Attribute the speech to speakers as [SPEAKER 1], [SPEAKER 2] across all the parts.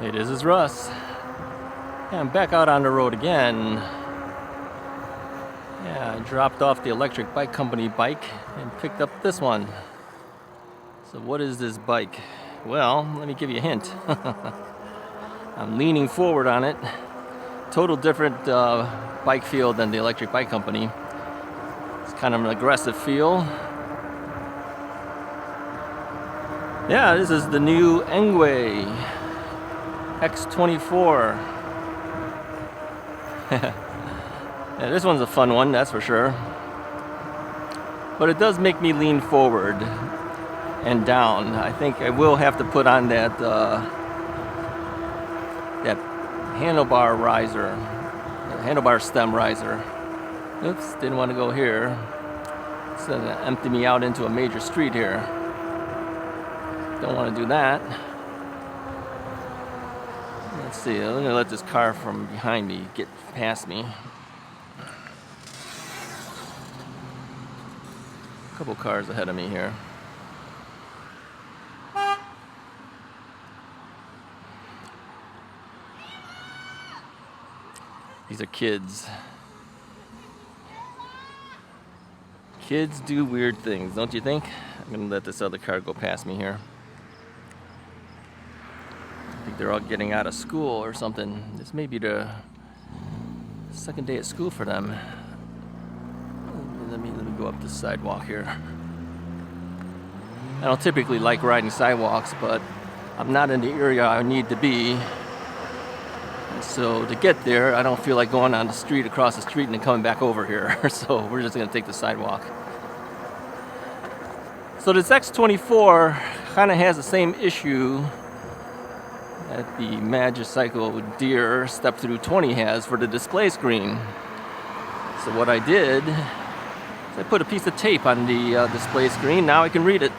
[SPEAKER 1] Hey, this is Russ. Yeah, I'm back out on the road again. Yeah, I dropped off the electric bike company bike and picked up this one. So what is this bike? Well, let me give you a hint. I'm leaning forward on it. Total different bike feel than the electric bike company. It's kind of an aggressive feel. Yeah, this is the new Engwe X24. Yeah, this one's a fun one, that's for sure. But it does make me lean forward and down. I think I will have to put on that that handlebar riser, handlebar stem riser. Oops, didn't want to go here. It's gonna empty me out into a major street here. Don't want to do that. Let's see, I'm going to let this car from behind me get past me. A couple cars ahead of me here. These are kids. Kids do weird things, don't you think? I'm going to let this other car go past me here. I think they're all getting out of school or something. This may be the second day at school for them. Let me go up this sidewalk here. I don't typically like riding sidewalks, but I'm not in the area I need to be. And so to get there, I don't feel like going on the street, across the street, and then coming back over here. So we're just going to take the sidewalk. So this X24 kind of has the same issue that the Magicycle Deer Step Through 20 has for the display screen. So what I did is I put a piece of tape on the display screen. Now I can read it.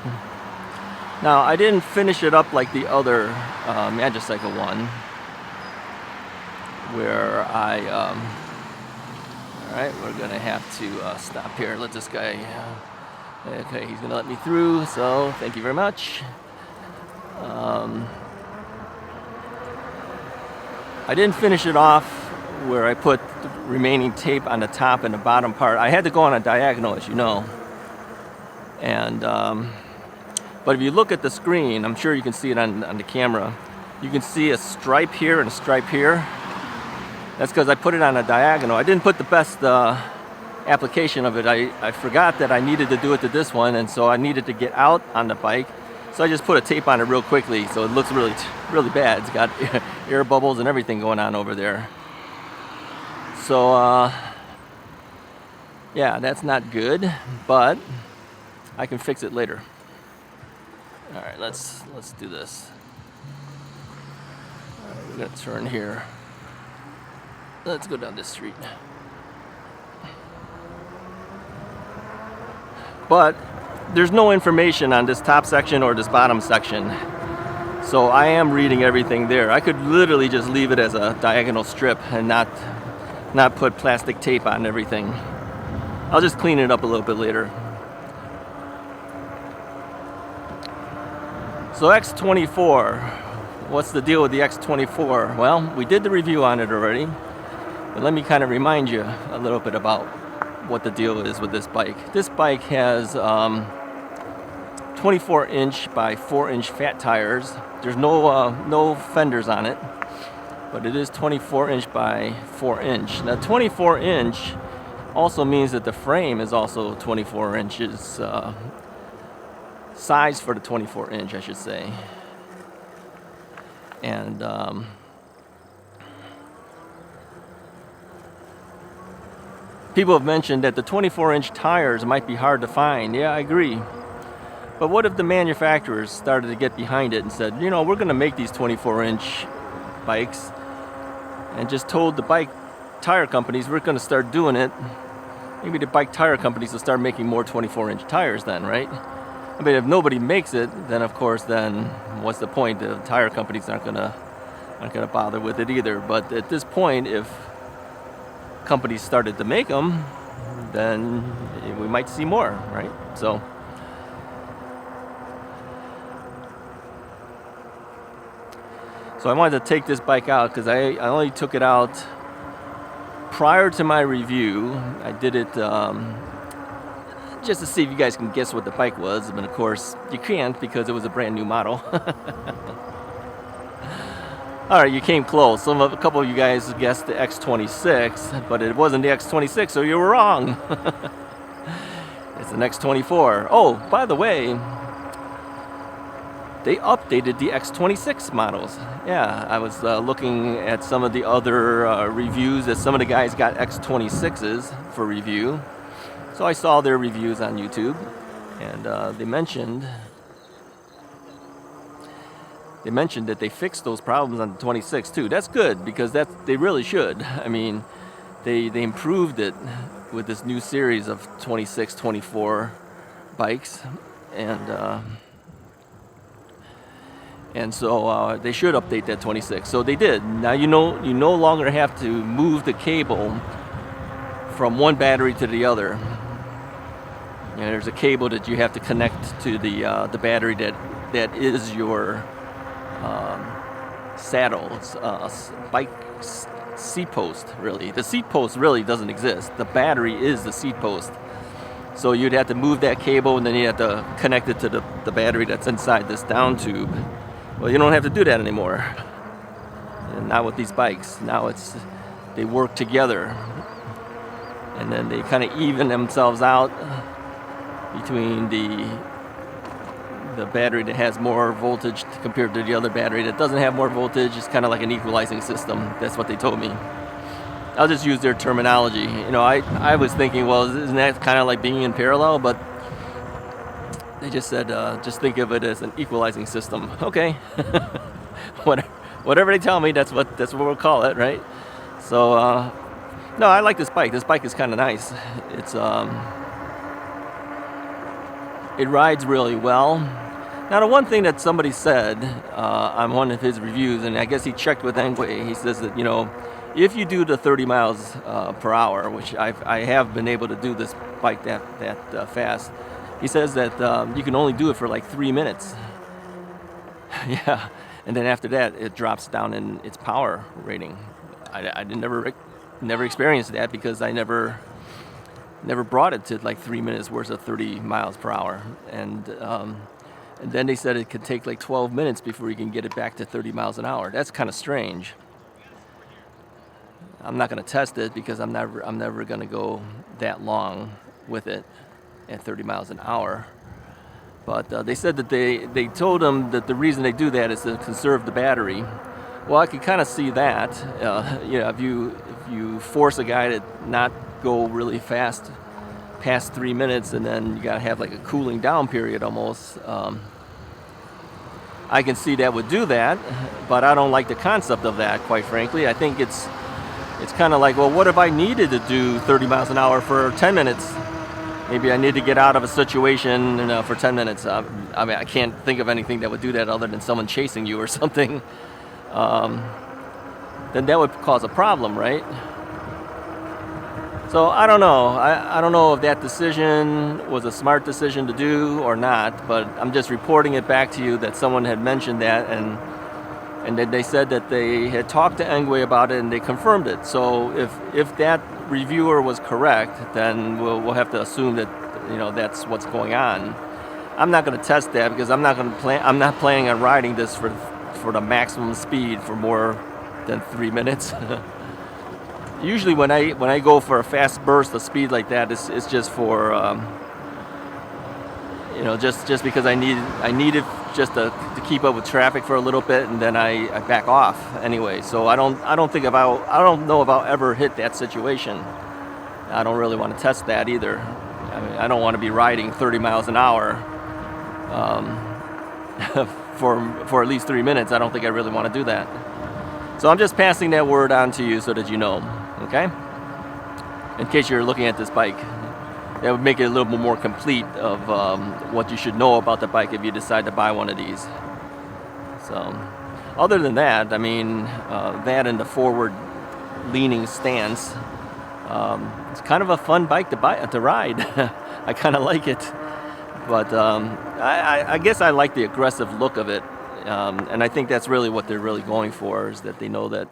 [SPEAKER 1] Now I didn't finish it up like the other Magicycle one, where I alright, we're gonna have to stop here. Let this guy okay, he's gonna let me through, so thank you very much. I didn't finish it off where I put the remaining tape on the top and the bottom part. I had to go on a diagonal, as you know. And but if you look at the screen, I'm sure you can see it on the camera. You can see a stripe here and a stripe here. That's because I put it on a diagonal. I didn't put the best application of it. I forgot that I needed to do it to this one, and so I needed to get out on the bike. So I just put a tape on it real quickly, so it looks really bad. It's got air bubbles and everything going on over there. So yeah, that's not good, but I can fix it later. All right, let's do this. All right, we're gonna turn here. Let's go down this street. But there's no information on this top section or this bottom section. So I am reading everything there. I could literally just leave it as a diagonal strip and not put plastic tape on everything. I'll just clean it up a little bit later. So X24, what's the deal with the X24? Well, we did the review on it already, but let me kind of remind you a little bit about what the deal is with this bike. This bike has 24-inch by 4-inch fat tires. There's no fenders on it, but it is 24-inch by 4-inch. Now 24-inch also means that the frame is also 24 inches size for the 24-inch, I should say. And people have mentioned that the 24-inch tires might be hard to find. Yeah, I agree. But what if the manufacturers started to get behind it and said, you know, we're going to make these 24-inch bikes, and just told the bike tire companies we're going to start doing it. Maybe the bike tire companies will start making more 24-inch tires then, right? I mean, if nobody makes it, then of course, then what's the point? The tire companies aren't gonna bother with it either. But at this point, if companies started to make them, then we might see more, right? So So I wanted to take this bike out because I only took it out prior to my review. I did it just to see if you guys can guess what the bike was, but of course you can't because it was a brand new model. Alright, you came close. A couple of you guys guessed the X26, but it wasn't the X26, so you were wrong. It's an X24. Oh, by the way, they updated the X26 models. Yeah, I was looking at some of the other reviews that some of the guys got X26s for review. So I saw their reviews on YouTube, and they mentioned that they fixed those problems on the 26 too. That's good because they really should. I mean, they improved it with this new series of 26, 24 bikes, and so they should update that 26. So they did. Now you no longer have to move the cable from one battery to the other. You know, there's a cable that you have to connect to the battery that is your saddle. It's bike seat post, really. The seat post really doesn't exist. The battery is the seat post. So you'd have to move that cable, and then you have to connect it to the battery that's inside this down tube. Well, you don't have to do that anymore. And not with these bikes. Now they work together. And then they kind of even themselves out between the battery that has more voltage compared to the other battery that doesn't have more voltage. It's kind of like an equalizing system. That's what they told me. I'll just use their terminology. You know, I was thinking, well, isn't that kind of like being in parallel? But they just said, just think of it as an equalizing system. Okay. Whatever they tell me, that's what we'll call it, right? So, no, I like this bike. This bike is kind of nice. It rides really well. Now, the one thing that somebody said on one of his reviews, and I guess he checked with Engwe, he says that, you know, if you do the 30 miles per hour, which I have been able to do this bike that fast, he says that you can only do it for like 3 minutes. Yeah, and then after that, it drops down in its power rating. I never experienced that because I never brought it to like 3 minutes worth of 30 miles per hour. And then they said it could take like 12 minutes before you can get it back to 30 miles an hour. That's kind of strange. I'm not going to test it because I'm never going to go that long with it at 30 miles an hour. But they said that they told them that the reason they do that is to conserve the battery. Well, I could kind of see that. You know, if you force a guy to not go really fast past 3 minutes, and then you got to have like a cooling down period almost. I can see that would do that, but I don't like the concept of that, quite frankly. I think it's kind of like, well, what if I needed to do 30 miles an hour for 10 minutes? Maybe I need to get out of a situation for 10 minutes. I mean, I can't think of anything that would do that other than someone chasing you or something. Then that would cause a problem, right? So I don't know. I don't know if that decision was a smart decision to do or not, but I'm just reporting it back to you that someone had mentioned that, and that they said that they had talked to Engwe about it and they confirmed it. So if that reviewer was correct, then we'll have to assume that, you know, that's what's going on. I'm not going to test that because I'm not planning on riding this for the maximum speed for more than 3 minutes. Usually when I go for a fast burst of speed like that, it's just for you know, just because I need it just to keep up with traffic for a little bit, and then I back off anyway. So I don't know if I'll ever hit that situation. I don't really want to test that either. I mean, I don't want to be riding 30 miles an hour for at least 3 minutes. I don't think I really want to do that. So I'm just passing that word on to you so that you know, okay? In case you're looking at this bike. That would make it a little bit more complete of what you should know about the bike if you decide to buy one of these. So, other than that, I mean, that and the forward-leaning stance, it's kind of a fun bike to ride. I kind of like it, but I guess I like the aggressive look of it. And I think that's really what they're really going for, is that they know that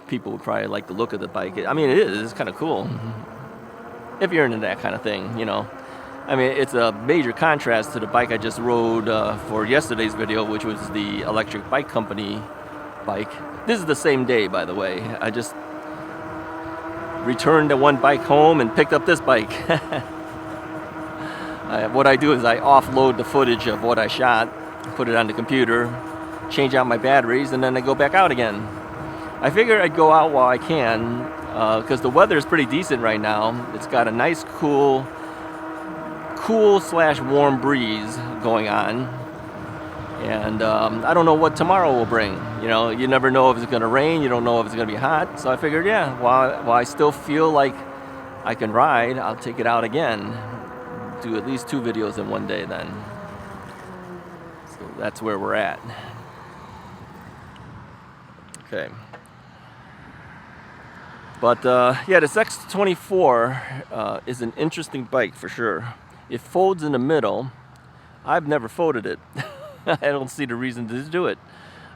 [SPEAKER 1] people would probably like the look of the bike. I mean, it is. It's kind of cool. If you're into that kind of thing, you know. I mean, it's a major contrast to the bike I just rode for yesterday's video, which was the Electric Bike Company bike. This is the same day, by the way. I just returned the one bike home and picked up this bike. What I do is I offload the footage of what I shot, put it on the computer, change out my batteries, and then I go back out again. I figure I'd go out while I can, because the weather is pretty decent right now. It's got a nice cool / warm breeze going on, and I don't know what tomorrow will bring. You know, you never know if it's going to rain, you don't know if it's going to be hot, so I figured, yeah, while I still feel like I can ride, I'll take it out again, do at least 2 videos in one day then. So that's where we're at. Okay. But yeah, this X24 is an interesting bike for sure. It folds in the middle. I've never folded it. I don't see the reason to do it.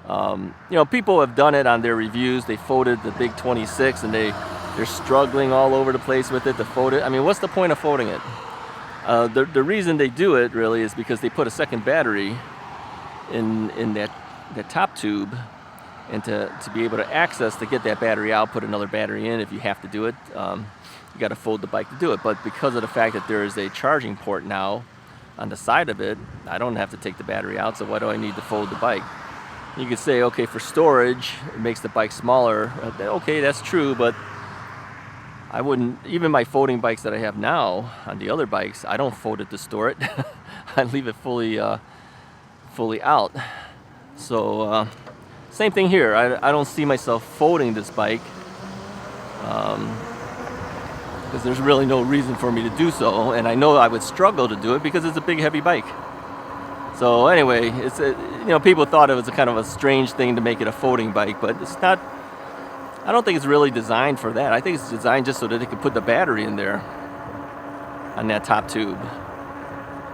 [SPEAKER 1] You know, people have done it on their reviews. They folded the big 26 and they're struggling all over the place with it to fold it. I mean, what's the point of folding it? The reason they do it really is because they put a second battery in that top tube, and to be able to access, to get that battery out, put another battery in if you have to do it. You got to fold the bike to do it. But because of the fact that there is a charging port now on the side of it, I don't have to take the battery out, so why do I need to fold the bike? You could say, okay, for storage, it makes the bike smaller. Okay, that's true, but I wouldn't, even my folding bikes that I have now on the other bikes, I don't fold it to store it. I leave it fully out. So same thing here. I don't see myself folding this bike, because there's really no reason for me to do so, and I know I would struggle to do it because it's a big heavy bike. So anyway, it's you know, people thought it was a kind of a strange thing to make it a folding bike, but it's not. I don't think it's really designed for that. I think it's designed just so that they can put the battery in there on that top tube.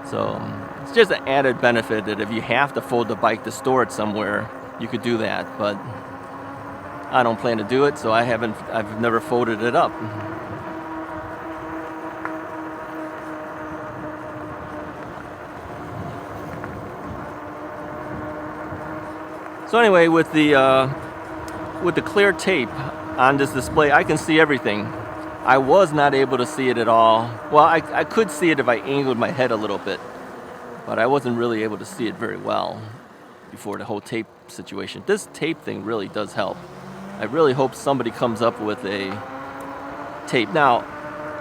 [SPEAKER 1] So it's just an added benefit that if you have to fold the bike to store it somewhere, you could do that. But I don't plan to do it, so I've never folded it up. So anyway, with the clear tape on this display, I can see everything. I was not able to see it at all. Well, I could see it if I angled my head a little bit, but I wasn't really able to see it very well before the whole tape situation. This tape thing really does help. I really hope somebody comes up with a tape. Now,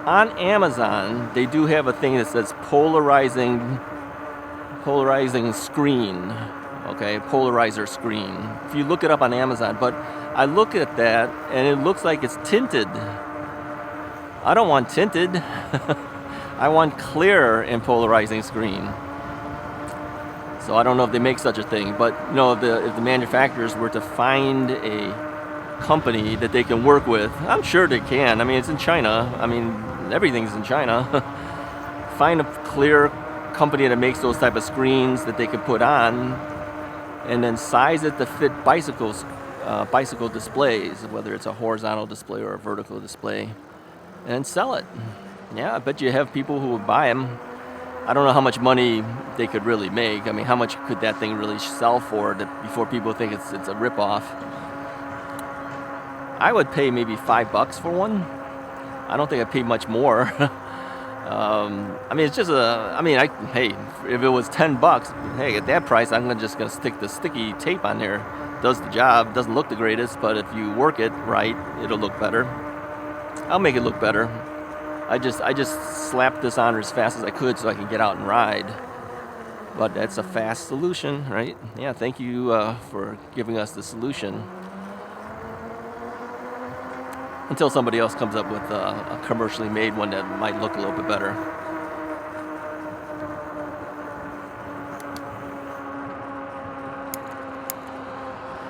[SPEAKER 1] on Amazon, they do have a thing that says polarizing screen. Okay, polarizer screen. If you look it up on Amazon, but I look at that and it looks like it's tinted. I don't want tinted. I want clear and polarizing screen. So I don't know if they make such a thing, but you know, if the manufacturers were to find a company that they can work with, I'm sure they can. I mean, it's in China. I mean, everything's in China. Find a clear company that makes those type of screens that they can put on, and then size it to fit bicycle displays, whether it's a horizontal display or a vertical display, and sell it. Yeah, I bet you have people who would buy them. I don't know how much money they could really make. I mean, how much could that thing really sell for before people think it's a ripoff? I would pay maybe $5 for one. I don't think I'd pay much more. I mean, it's just hey, if it was $10, hey, at that price, I'm just gonna stick the sticky tape on there. Does the job. Doesn't look the greatest, but if you work it right, it'll look better. I'll make it look better. I just slapped this on as fast as I could so I can get out and ride. But that's a fast solution, right? Yeah, thank you for giving us the solution. Until somebody else comes up with a commercially made one that might look a little bit better.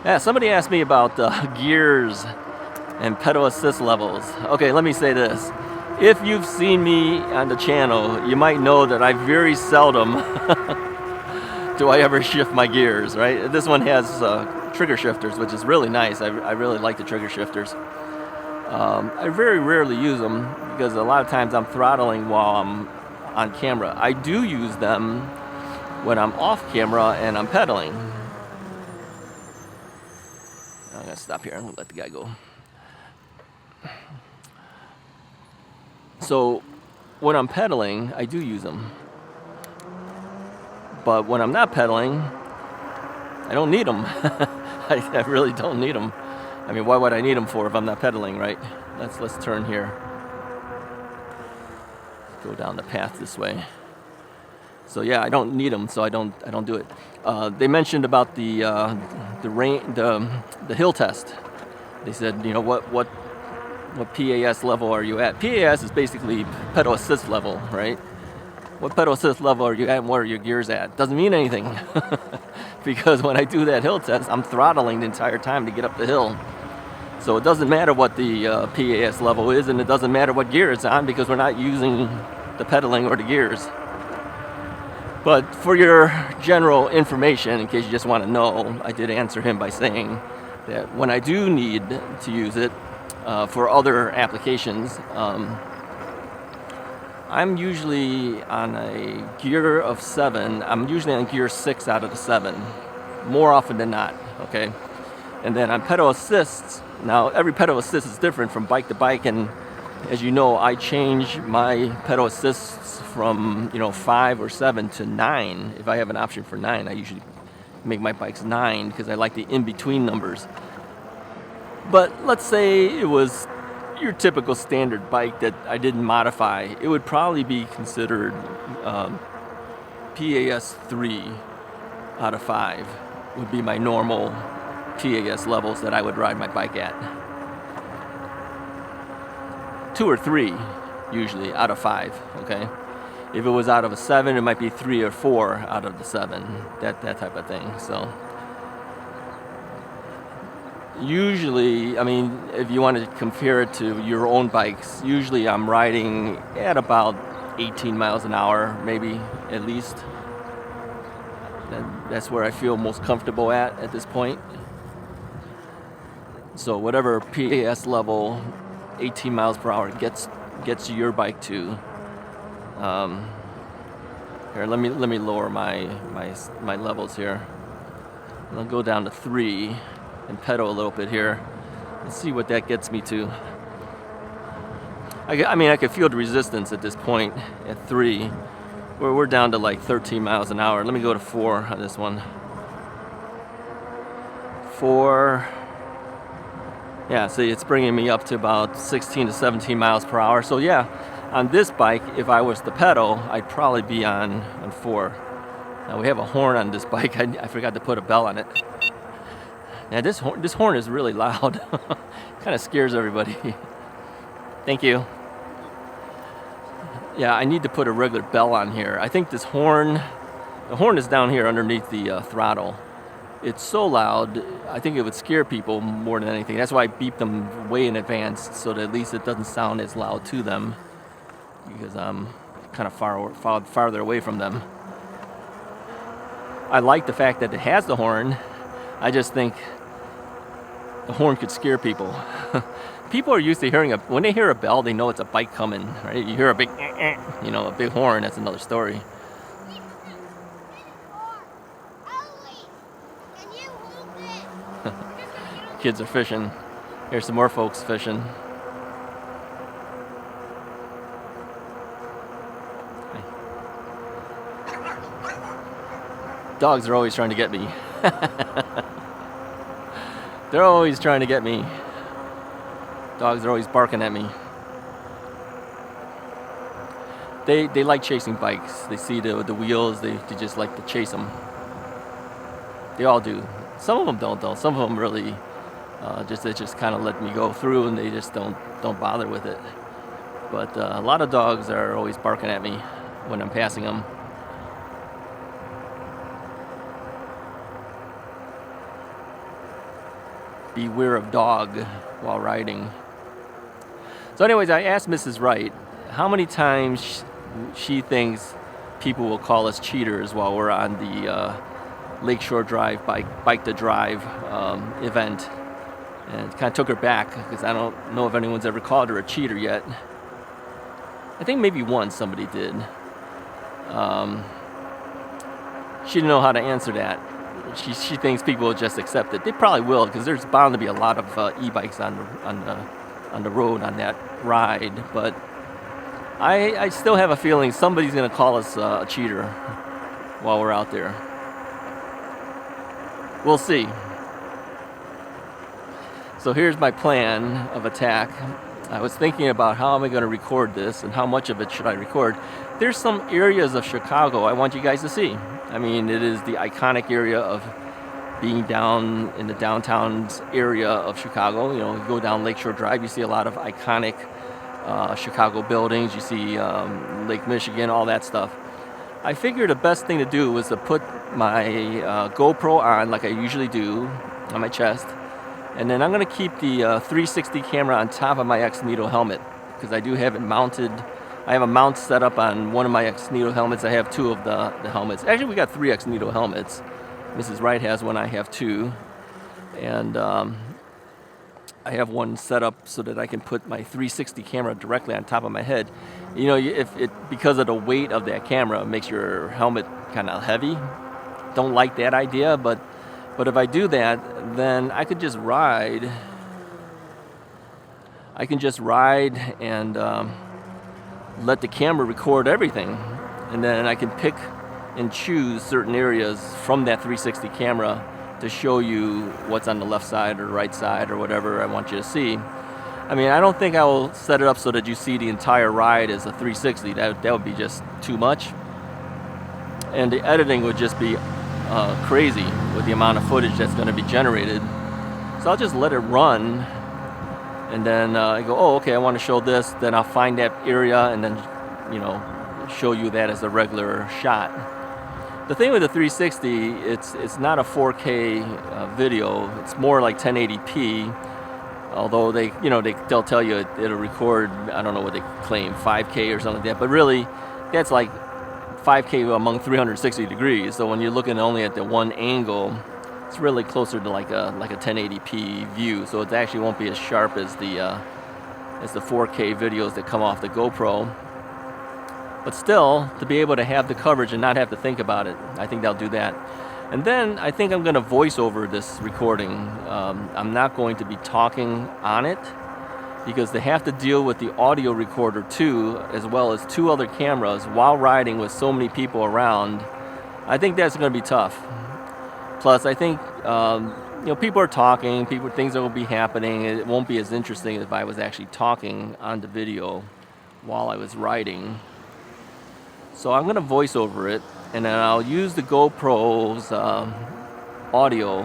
[SPEAKER 1] Yeah, somebody asked me about gears and pedal assist levels. Okay, let me say this. If you've seen me on the channel, you might know that I very seldom do I ever shift my gears, right? This one has trigger shifters, which is really nice. I really like the trigger shifters. I very rarely use them because a lot of times I'm throttling while I'm on camera. I do use them when I'm off camera and I'm pedaling. I'm gonna stop here and let the guy go. So when I'm pedaling, I do use them. But when I'm not pedaling, I don't need them. I really don't need them. I mean, why would I need them for if I'm not pedaling, right? Let's turn here. Go down the path this way. So yeah, I don't need them, so I don't do it. They mentioned about the hill test. They said, you know, what PAS level are you at? PAS is basically pedal assist level, right? What pedal assist level are you at and what are your gears at? Doesn't mean anything. Because when I do that hill test, I'm throttling the entire time to get up the hill. So it doesn't matter what the PAS level is, and it doesn't matter what gear it's on because we're not using the pedaling or the gears. But for your general information, in case you just want to know, I did answer him by saying that when I do need to use it for other applications, I'm usually on a gear of 7. I'm usually on gear 6 out of the 7, more often than not, okay? And then on pedal assists, now every pedal assist is different from bike to bike, and as you know, I change my pedal assists from 5 or 7 to 9. If I have an option for 9, I usually make my bikes 9 because I like the in-between numbers. But let's say it was your typical standard bike that I didn't modify, it would probably be considered PAS 3 out of 5 would be my normal PAS levels that I would ride my bike at. 2 or 3 usually out of 5, okay? If it was out of a 7, it might be 3 or 4 out of the 7, that type of thing. So usually, I mean, if you want to compare it to your own bikes, usually I'm riding at about 18 miles an hour, maybe at least. That's where I feel most comfortable at this point. So whatever PAS level 18 miles per hour gets your bike to. Here, let me lower my levels here. I'll go down to 3 and pedal a little bit here and see what that gets me to. I mean, I can feel the resistance at this point at 3, where we're down to like 13 miles an hour. Let me go to 4 on this one. 4. Yeah, see, it's bringing me up to about 16 to 17 miles per hour. So yeah, on this bike, if I was to pedal, I'd probably be on 4. Now we have a horn on this bike. I forgot to put a bell on it. Now this horn is really loud. Kind of scares everybody. Thank you. Yeah, I need to put a regular bell on here. I think the horn is down here underneath the throttle. It's so loud, I think it would scare people more than anything. That's why I beep them way in advance, so that at least it doesn't sound as loud to them, because I'm kind of farther away from them. I like the fact that it has the horn. I just think the horn could scare people. People are used to hearing when they hear a bell, they know it's a bike coming, right? You hear a big, a big horn, that's another story. Kids are fishing. Here's some more folks fishing. Dogs are always trying to get me. They're always trying to get me. Dogs are always barking at me. They like chasing bikes. They see the wheels, they just like to chase them. They all do. Some of them don't though. Some of them really they just kind of let me go through and they just don't bother with it. But a lot of dogs are always barking at me when I'm passing them. Beware of dog while riding. So anyways, I asked Mrs. Wright how many times she thinks people will call us cheaters while we're on the Lakeshore Drive bike to drive event, and kind of took her back because I don't know if anyone's ever called her a cheater yet. I think maybe once somebody did. She didn't know how to answer that. She thinks people will just accept it. They probably will, because there's bound to be a lot of e-bikes on the road on that ride. But I still have a feeling somebody's going to call us a cheater while we're out there. We'll see. So here's my plan of attack. I was thinking about how am I going to record this and how much of it should I record. There's some areas of Chicago I want you guys to see. I mean, it is the iconic area of being down in the downtown area of Chicago. You know, you go down Lakeshore Drive, you see a lot of iconic Chicago buildings. You see Lake Michigan, all that stuff. I figured the best thing to do was to put my GoPro on, like I usually do, on my chest. And then I'm going to keep the 360 camera on top of my X-Nito helmet, because I do have it mounted. I have a mount set up on one of my X-Nito helmets. I have two of the helmets. Actually, we got 3 X-Nito helmets. Mrs. Wright has one, I have 2. And I have one set up so that I can put my 360 camera directly on top of my head. You know, because of the weight of that camera, it makes your helmet kind of heavy. Don't like that idea, but if I do that, then I could just ride. I can just ride and let the camera record everything. And then I can pick and choose certain areas from that 360 camera to show you what's on the left side or right side or whatever I want you to see. I mean, I don't think I will set it up so that you see the entire ride as a 360. That would be just too much. And the editing would just be crazy with the amount of footage that's going to be generated. So I'll just let it run, and then I go, oh, okay, I want to show this. Then I'll find that area and then, you know, show you that as a regular shot. The thing with the 360, it's not a 4K video. It's more like 1080p. Although they'll tell you it'll record, I don't know what they claim, 5K or something like that. But really, that's like 5K among 360 degrees. So when you're looking only at the one angle, it's really closer to like a 1080p view. So it actually won't be as sharp as the 4K videos that come off the GoPro. But still, to be able to have the coverage and not have to think about it, I think they'll do that. And then I think I'm going to voice over this recording. I'm not going to be talking on it, because they have to deal with the audio recorder too, as well as 2 other cameras while riding with so many people around. I think that's going to be tough. Plus, I think people are talking, things will be happening. It won't be as interesting if I was actually talking on the video while I was riding. So I'm going to voice over it, and then I'll use the GoPro's audio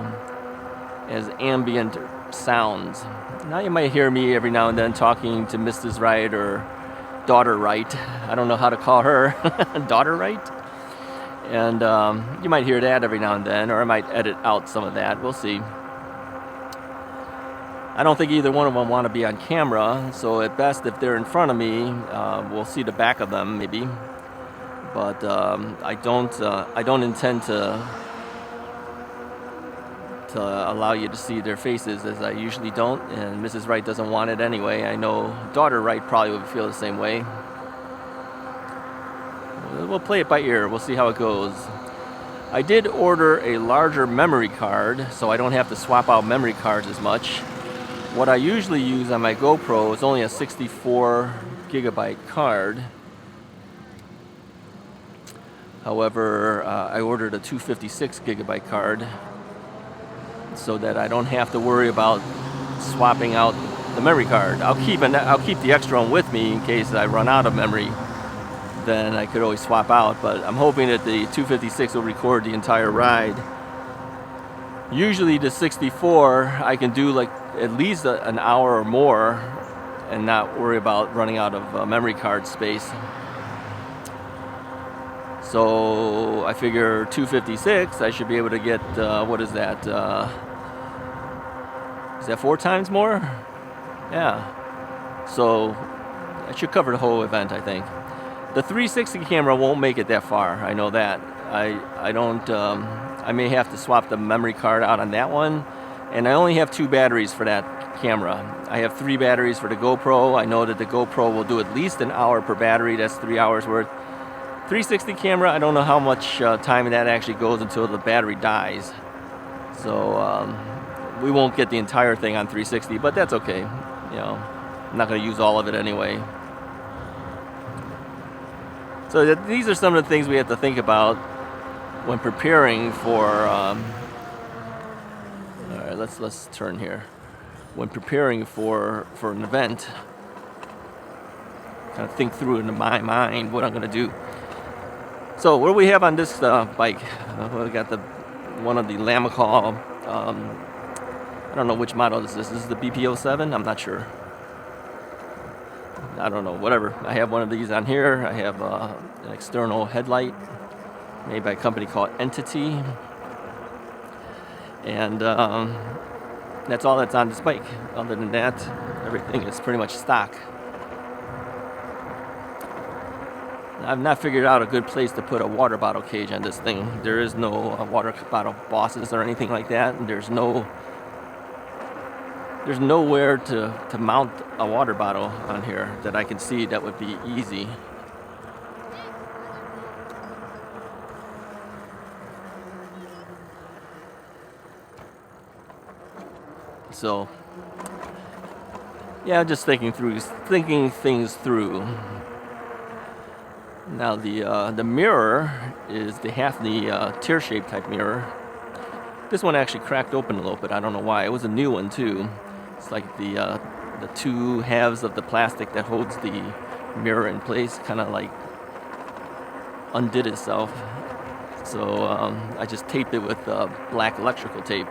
[SPEAKER 1] as ambient sounds. Now you might hear me every now and then talking to Mrs. Wright or Daughter Wright. I don't know how to call her. Daughter Wright? And you might hear that every now and then, or I might edit out some of that. We'll see. I don't think either one of them want to be on camera, so at best, if they're in front of me, we'll see the back of them maybe. But I don't intend to allow you to see their faces, as I usually don't, and Mrs. Wright doesn't want it anyway. I know Daughter Wright probably would feel the same way. We'll play it by ear. We'll see how it goes. I did order a larger memory card, so I don't have to swap out memory cards as much. What I usually use on my GoPro is only a 64 gigabyte card. However, I ordered a 256 gigabyte card so that I don't have to worry about swapping out the memory card. I'll keep the extra one with me in case I run out of memory. Then I could always swap out, but I'm hoping that the 256 will record the entire ride. Usually the 64, I can do like at least an hour or more and not worry about running out of memory card space. So I figure 256, I should be able to get, what is that? Is that 4 times more? Yeah. So I should cover the whole event, I think. The 360 camera won't make it that far. I know that. I don't. I may have to swap the memory card out on that one, and I only have 2 batteries for that camera. I have 3 batteries for the GoPro. I know that the GoPro will do at least an hour per battery. That's 3 hours worth. 360 camera, I don't know how much time that actually goes until the battery dies. So we won't get the entire thing on 360, but that's okay. You know, I'm not going to use all of it anyway. So these are some of the things we have to think about when preparing for. All right, let's turn here. When preparing for an event, kind of think through in my mind what I'm going to do. So what do we have on this bike? We got one of the Lamical. I don't know which model this is. This is the BP07. I'm not sure. I don't know. Whatever. I have one of these on here. I have an external headlight made by a company called Entity, and that's all that's on this bike. Other than that, everything is pretty much stock. I've not figured out a good place to put a water bottle cage on this thing. There is no water bottle bosses or anything like that. And there's nowhere to mount a water bottle on here that I can see that would be easy. So yeah, just thinking things through. Now the mirror is the tear-shaped type mirror. This one actually cracked open a little bit. I don't know why. It was a new one too. It's like the 2 halves of the plastic that holds the mirror in place kind of like undid itself. So I just taped it with black electrical tape.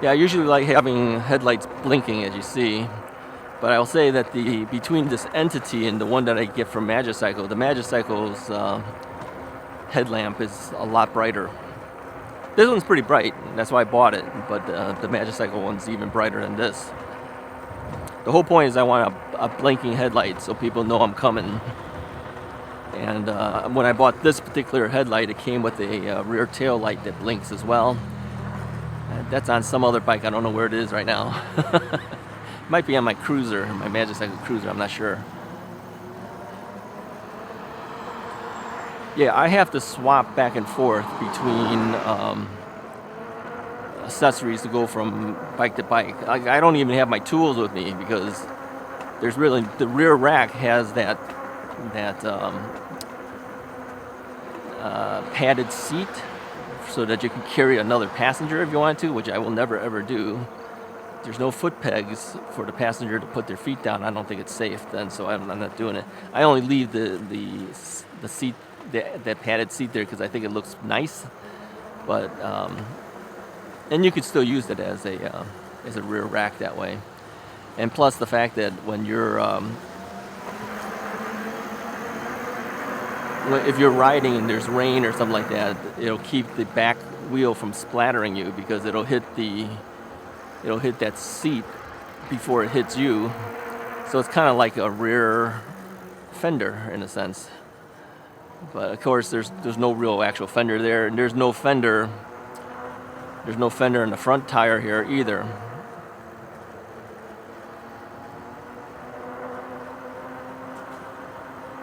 [SPEAKER 1] Yeah, I usually like having headlights blinking, as you see, but I'll say that between this Entity and the one that I get from Magicycle, the Magicycle's headlamp is a lot brighter. This one's pretty bright, that's why I bought it, but the Magicycle one's even brighter than this. The whole point is I want a blinking headlight so people know I'm coming. And when I bought this particular headlight, it came with a rear tail light that blinks as well. That's on some other bike. I don't know where it is right now. Might be on my Cruiser, my Magicycle Cruiser. I'm not sure. Yeah, I have to swap back and forth between accessories to go from bike to bike. I don't even have my tools with me because there's really the rear rack has that padded seat, so that you can carry another passenger if you want to, which I will never ever do. There's no foot pegs for the passenger to put their feet down. I don't think it's safe then, so I'm not doing it. I only leave the seat, that padded seat there because I think it looks nice. But and you could still use it as a rear rack that way. And plus the fact that when you're if you're riding and there's rain or something like that, it'll keep the back wheel from splattering you because it'll hit that seat before it hits you. So it's kind of like a rear fender in a sense. But of course there's no real actual fender there, and there's no fender in the front tire here either.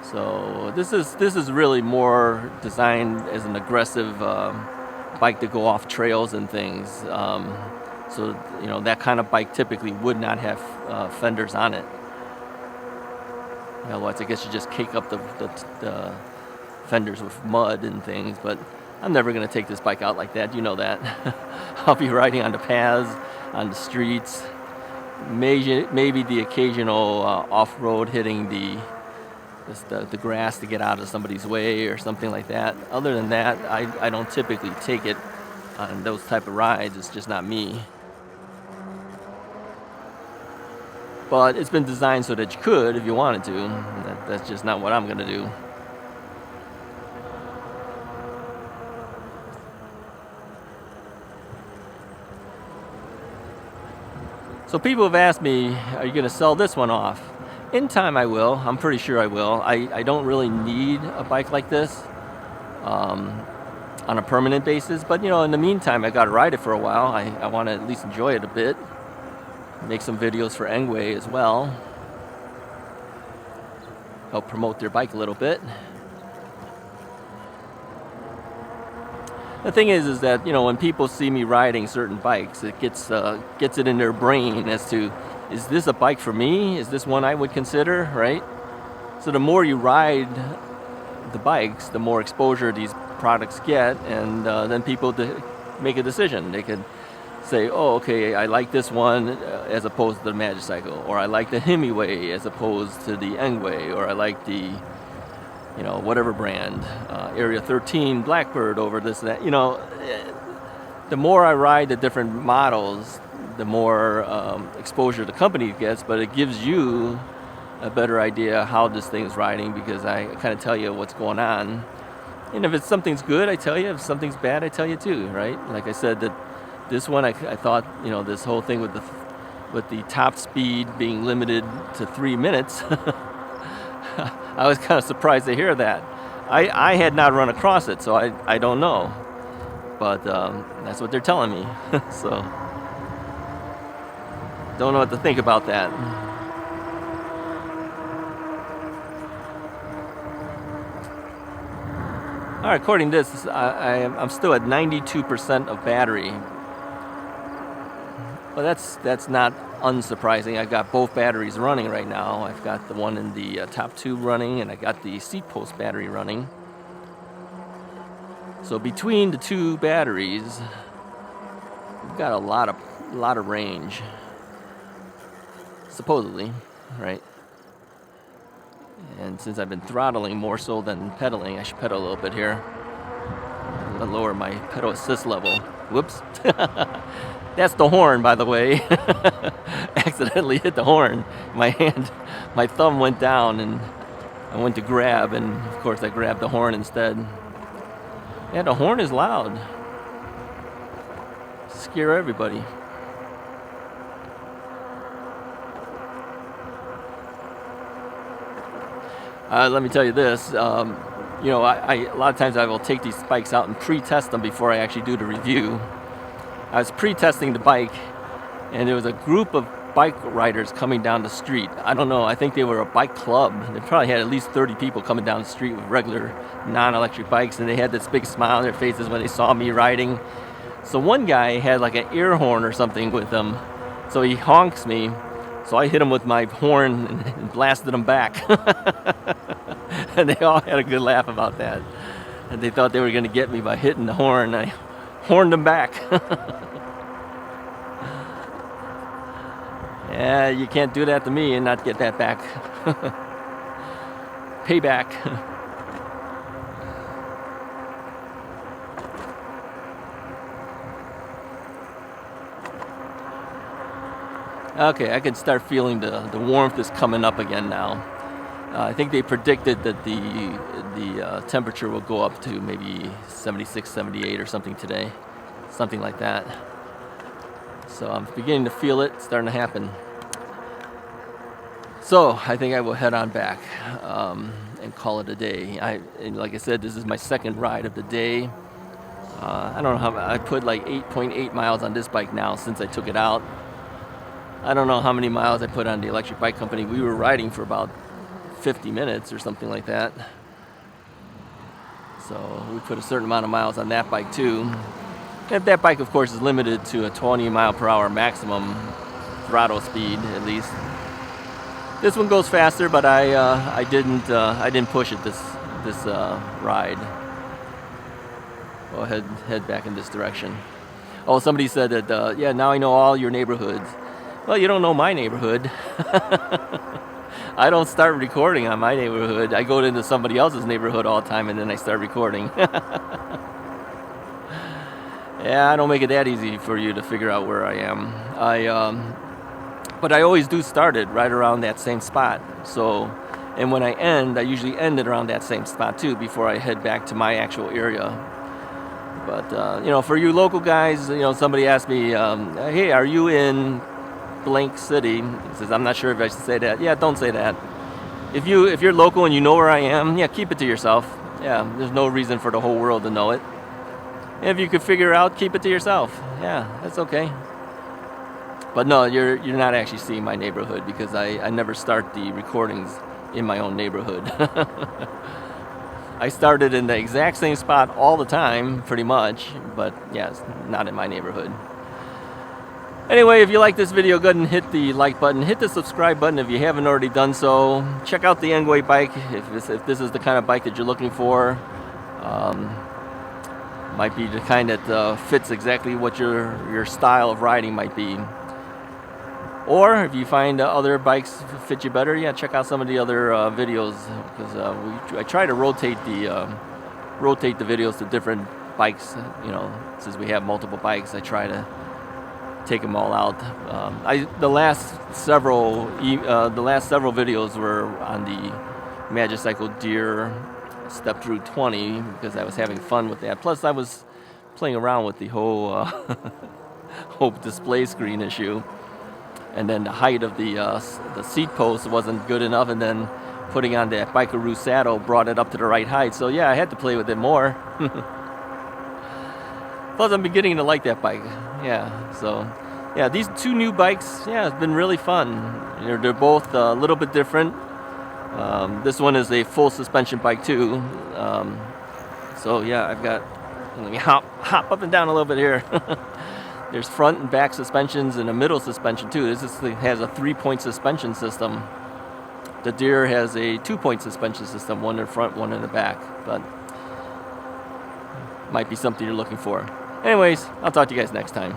[SPEAKER 1] So this is really more designed as an aggressive bike to go off trails and things. So that kind of bike typically would not have fenders on it. Otherwise, I guess you just cake up the fenders with mud and things. But I'm never going to take this bike out like that. You know that. I'll be riding on the paths, on the streets, maybe the occasional off-road hitting the grass to get out of somebody's way or something like that. Other than that, I don't typically take it on those type of rides. It's just not me. But it's been designed so that you could if you wanted to. That's just not what I'm going to do. So people have asked me, are you going to sell this one off? In time I will. I'm pretty sure I will. I don't really need a bike like this on a permanent basis, but you know, in the meantime I got to ride it for a while. I want to at least enjoy it a bit. Make some videos for Engwe as well. Help promote their bike a little bit. The thing is that, you know, when people see me riding certain bikes, it gets it in their brain as to, is this a bike for me? Is this one I would consider, right? So the more you ride the bikes, the more exposure these products get, and then people make a decision. They could say, oh, okay, I like this one as opposed to the Magicycle, or I like the Himiway as opposed to the Engwe, or I like the, you know, whatever brand, Area 13 Blackbird over this and that. You know, the more I ride the different models, the more exposure the company gets, but it gives you a better idea how this thing is riding, because I kind of tell you what's going on. And if something's good, I tell you. If something's bad, I tell you too, right? Like I said, that this one, I thought, you know, this whole thing with the top speed being limited to 3 minutes, I was kind of surprised to hear that. I had not run across it, so I don't know. But that's what they're telling me. So, don't know what to think about that. All right, according to this, I'm still at 92% of battery. Well, that's not unsurprising. I've got both batteries running right now. I've got the one in the top tube running, and I got the seat post battery running. So between the two batteries, we've got a lot of range, supposedly, right? And since I've been throttling more so than pedaling, I should pedal a little bit here. I'm gonna lower my pedal assist level. Whoops. That's the horn, by the way. Accidentally hit the horn. My thumb went down and I went to grab, and of course I grabbed the horn instead. Yeah, the horn is loud. Scare everybody. Let me tell you this. You know, a lot of times I will take these bikes out and pre-test them before I actually do the review. I was pre-testing the bike, and there was a group of bike riders coming down the street. I don't know, I think they were a bike club. They probably had at least 30 people coming down the street with regular non-electric bikes, and they had this big smile on their faces when they saw me riding. So one guy had like an air horn or something with him, so he honks me. So I hit him with my horn and blasted him back. And they all had a good laugh about that. And they thought they were going to get me by hitting the horn. I horned them back. Yeah, you can't do that to me and not get that back. Payback. Okay, I can start feeling the warmth is coming up again now. I think they predicted that the temperature will go up to maybe 76, 78 or something today. Something like that. So I'm beginning to feel it starting to happen. So I think I will head on back and call it a day. And like I said, this is my second ride of the day. I don't know how, I put like 8.8 miles on this bike now since I took it out. I don't know how many miles I put on the electric bike company. We were riding for about 50 minutes or something like that. So we put a certain amount of miles on that bike too. And that bike, of course, is limited to a 20 mile per hour maximum throttle speed, at least. This one goes faster, but I didn't push it this ride. We'll head back in this direction. Oh, somebody said that yeah, now I know all your neighborhoods. Well, you don't know my neighborhood. I don't start recording on my neighborhood. I go into somebody else's neighborhood all the time and then I start recording. Yeah, I don't make it that easy for you to figure out where I am. But I always do start it right around that same spot. So, and when I end, I usually end it around that same spot too before I head back to my actual area. But, you know, for you local guys, you know, somebody asked me, hey, are you in blank city. He says, I'm not sure if I should say that. Yeah, don't say that. If you're local and you know where I am, yeah, keep it to yourself. Yeah, there's no reason for the whole world to know it. And if you could figure it out, keep it to yourself. Yeah, that's okay. But no, you're not actually seeing my neighborhood, because I never start the recordings in my own neighborhood. I started in the exact same spot all the time, pretty much, but yeah, it's not in my neighborhood. Anyway, if you like this video, go ahead and hit the like button, hit the subscribe button if you haven't already done so. Check out the Engwe bike if this is the kind of bike that you're looking for. Might be the kind that fits exactly what your style of riding might be. Or if you find other bikes fit you better, yeah, check out some of the other videos, because I try to rotate the videos to different bikes. You know, since we have multiple bikes, I try to take them all out. The last several videos were on the Magicycle Deer Step Through 20, because I was having fun with that. Plus, I was playing around with the whole whole display screen issue. And then the height of the seat post wasn't good enough, and then putting on that Bikeroo saddle brought it up to the right height. So yeah, I had to play with it more. Plus, I'm beginning to like that bike. Yeah, so yeah, these two new bikes, yeah, it's been really fun. They're both a little bit different. This one is a full suspension bike too. So yeah, I've got, let me hop up and down a little bit here. There's front and back suspensions and a middle suspension too. This has a 3-point suspension system. The Deer has a 2-point suspension system, one in the front, one in the back. But might be something you're looking for. Anyways, I'll talk to you guys next time.